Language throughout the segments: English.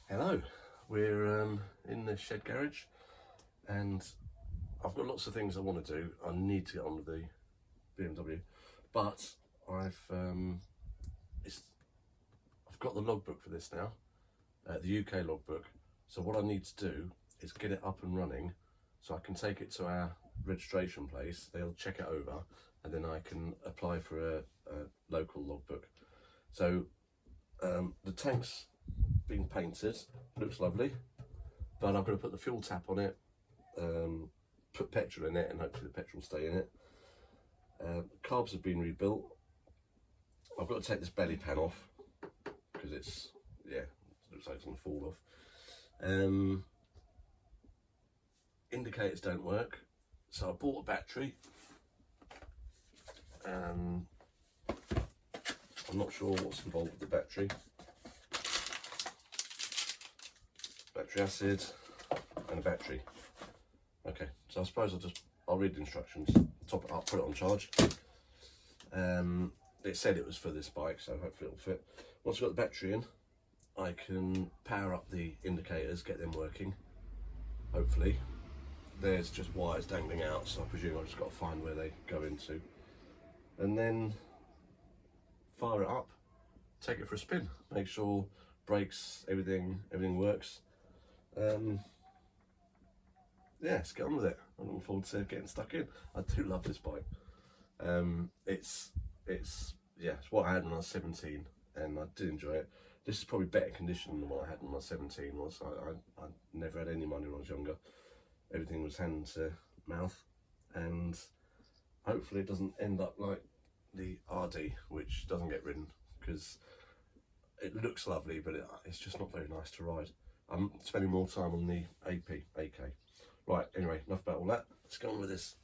Hello, we're in the shed garage and I've got lots of things I want to do. I need to get on with the BMW, but I've got the logbook for this now, the UK logbook. So what I need to do is get it up and running so I can take it to our registration place. They'll check it over and then I can apply for a local logbook. So the tank's been painted, looks lovely, but I'm going to put the fuel tap on it, put petrol in it, and hopefully the petrol will stay in it. Carbs have been rebuilt. I've got to take this belly pan off because it's, yeah, it looks like it's going to fall off. Indicators don't work, so I bought a battery. I'm not sure what's involved with the battery. Battery acid and a battery. Okay, so I suppose I'll read the instructions, top it up, put it on charge. It said it was for this bike, so hopefully it'll fit. Once I've got the battery in, I can power up the indicators, get them working, hopefully. There's just wires dangling out, so I presume I've just got to find where they go into. And then fire it up, take it for a spin, make sure brakes, everything works. Yeah, let's get on with it. I'm looking forward to getting stuck in. I do love this bike. It's what I had when I was 17, and I did enjoy it. This is probably better condition than what I had when I was 17. I never had any money when I was younger. Everything was hand to mouth, and hopefully it doesn't end up like the RD, which doesn't get ridden, because it looks lovely, but it's just not very nice to ride. I'm spending more time on the AK. Right, anyway, enough about all that. Let's go on with this.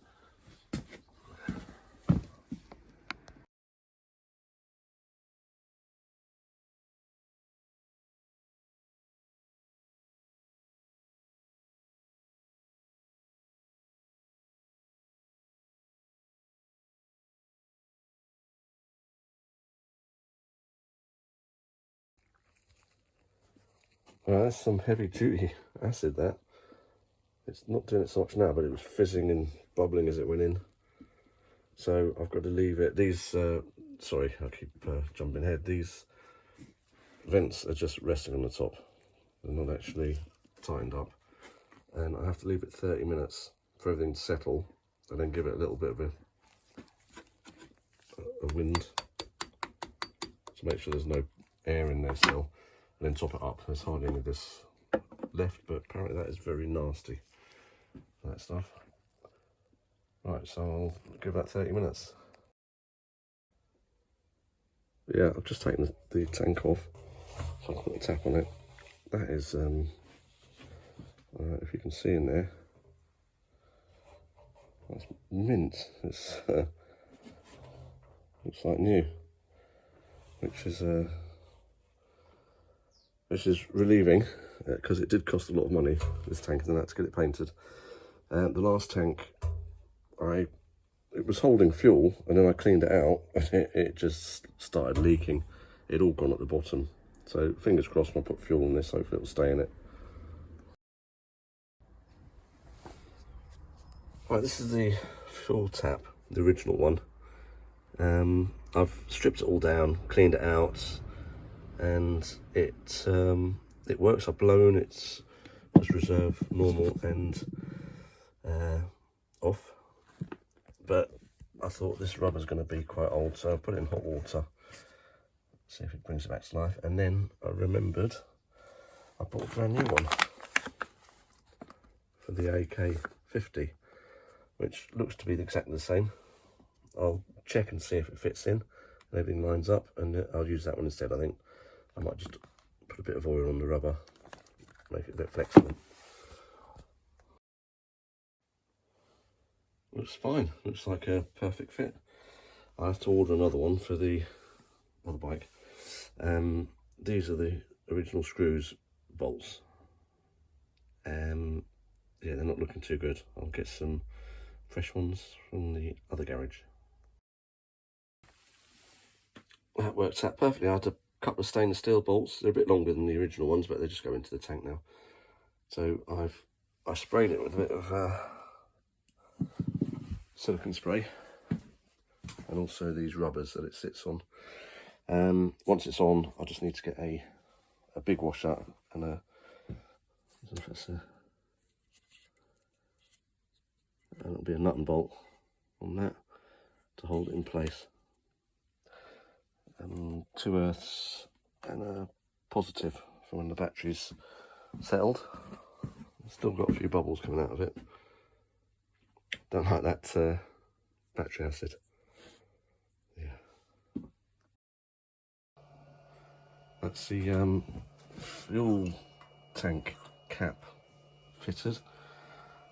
Well, that's some heavy duty acid, that. It's not doing it so much now, but it was fizzing and bubbling as it went in. So I've got to leave it. These, sorry, I keep jumping ahead. These vents are just resting on the top. They're not actually tightened up. And I have to leave it 30 minutes for everything to settle, and then give it a little bit of a wind to make sure there's no air in there still, and then top it up. There's hardly any of this left, but apparently that is very nasty, that stuff. Right, so I'll give that 30 minutes. Yeah, I've just taken the tank off, so I'll put the tap on it. That is, if you can see in there, that's mint. It's looks like new, which is relieving, because it did cost a lot of money, this tank, and then I had to get it painted. The last tank, it was holding fuel, and then I cleaned it out, and it just started leaking. It all gone at the bottom. So fingers crossed when I put fuel in this, hopefully it'll stay in it. Right, this is the fuel tap, the original one. I've stripped it all down, cleaned it out, and it works. I've blown it's just reserve, normal, and off. But I thought this rubber's going to be quite old, so I put it in hot water, see if it brings it back to life. And then I remembered I bought a brand new one for the AK50, which looks to be exactly the same. I'll check and see if it fits in and everything lines up, and I'll use that one instead. I think I might just put a bit of oil on the rubber, make it a bit flexible. Looks fine, looks like a perfect fit. I have to order another one for the other bike. These are the original screws, bolts. Yeah, they're not looking too good. I'll get some fresh ones from the other garage. That works out perfectly. I had to couple of stainless steel bolts. They're a bit longer than the original ones, but they just go into the tank now. So I sprayed it with a bit of silicone spray, and also these rubbers that it sits on. Once it's on, I just need to get a big washer and a, I don't know if it's a, and it'll be a nut and bolt on that to hold it in place. 2 earths and a positive for when the battery's settled. Still got a few bubbles coming out of it. Don't like that battery acid. Yeah. That's the fuel tank cap fitted.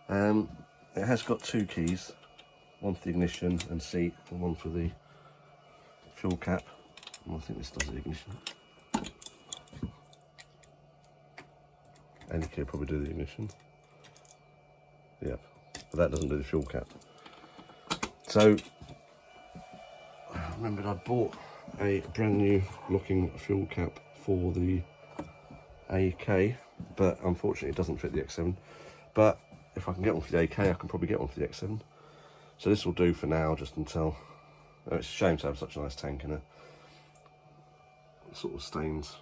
It has got 2 keys, one for the ignition and seat, and one for the fuel cap. And I think this does the ignition. And you can probably do the ignition. Yep, but that doesn't do the fuel cap. So I remembered I bought a brand new looking fuel cap for the AK, but unfortunately it doesn't fit the X7. But if I can get one for the AK, I can probably get one for the X7. So this will do for now, just until. Oh, it's a shame to have such a nice tank in a sort of stains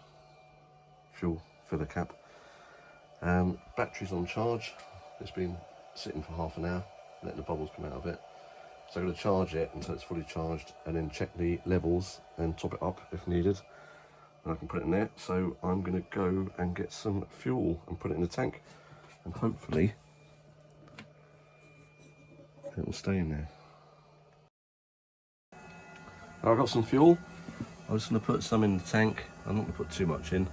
fuel filler cap. Battery's on charge. It's been sitting for half an hour, letting the bubbles come out of it. So I'm going to charge it until it's fully charged, and then check the levels and top it up if needed. And I can put it in there. So I'm going to go and get some fuel and put it in the tank, and hopefully it will stay in there. I've got some fuel. I'm just going to put some in the tank. I'm not going to put too much in.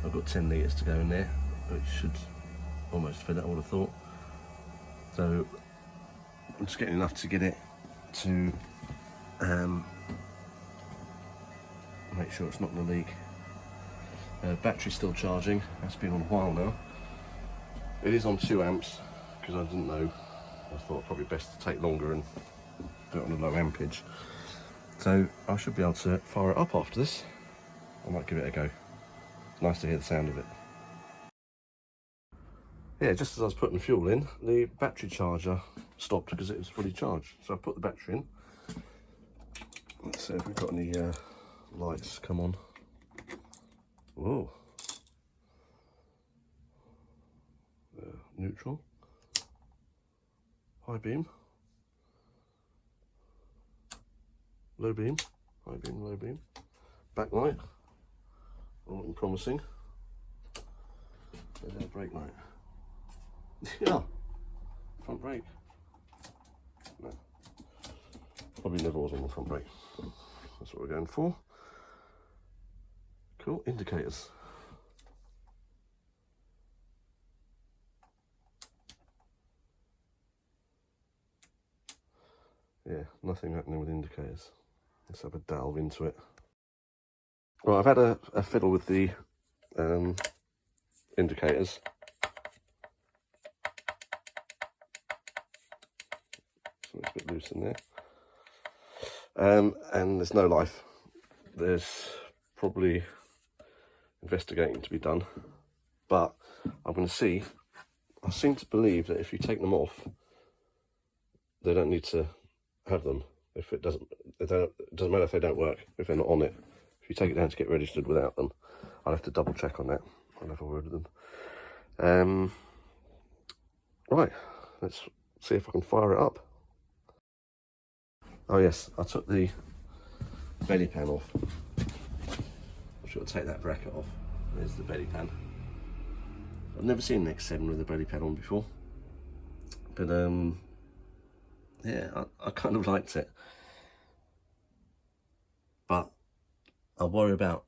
I've got 10 litres to go in there, which should almost fill it, I would have thought. So I'm just getting enough to get it to make sure it's not going to leak. Battery's still charging. That's been on a while now. It is on 2 amps because I didn't know. I thought probably best to take longer and do it on a low ampage. So I should be able to fire it up after this. I might give it a go. It's nice to hear the sound of it. Yeah, just as I was putting the fuel in, the battery charger stopped because it was fully charged. So I put the battery in. Let's see if we've got any lights come on. Whoa. Neutral. High beam. Low beam. High beam, low beam. Backlight. All looking promising. There's our brake light. Yeah. Front brake. No. Probably never was on the front brake. That's what we're going for. Cool. Indicators. Yeah, nothing happening with indicators. Let's have a delve into it. Well, I've had a fiddle with the indicators. So it's a bit loose in there. And there's no life. There's probably investigating to be done. But I'm going to see. I seem to believe that if you take them off, they don't need to have them. If it doesn't matter if they don't work, if they're not on it. If you take it down to get registered without them, I'll have to double check on that. I'll have a word with them. Right, let's see if I can fire it up. Oh yes, I took the belly pan off. I'm sure I'll take that bracket off. There's the belly pan. I've never seen an X7 with a belly pan on before. But yeah, I kind of liked it. But I worry about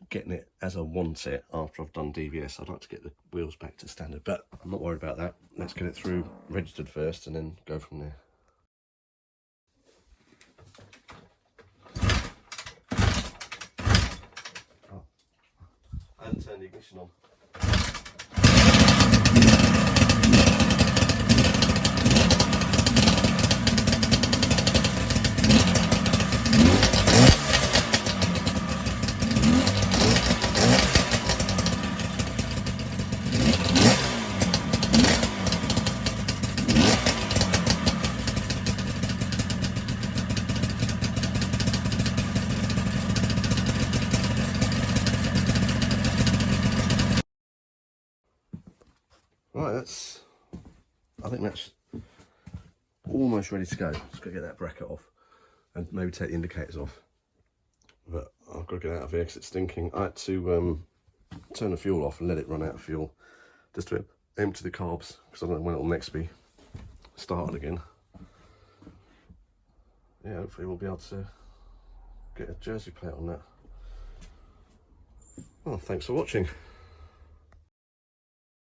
getting it as I want it after I've done DVS. I'd like to get the wheels back to standard, but I'm not worried about that. Let's get it through registered first and then go from there. Oh, I hadn't turned the ignition on. I think that's almost ready to go. Just got to get that bracket off and maybe take the indicators off. But I've got to get out of here because it's stinking. I had to turn the fuel off and let it run out of fuel just to empty the carbs because I don't know when it'll next be started again. Yeah, hopefully we'll be able to get a jersey plate on that. Well, thanks for watching.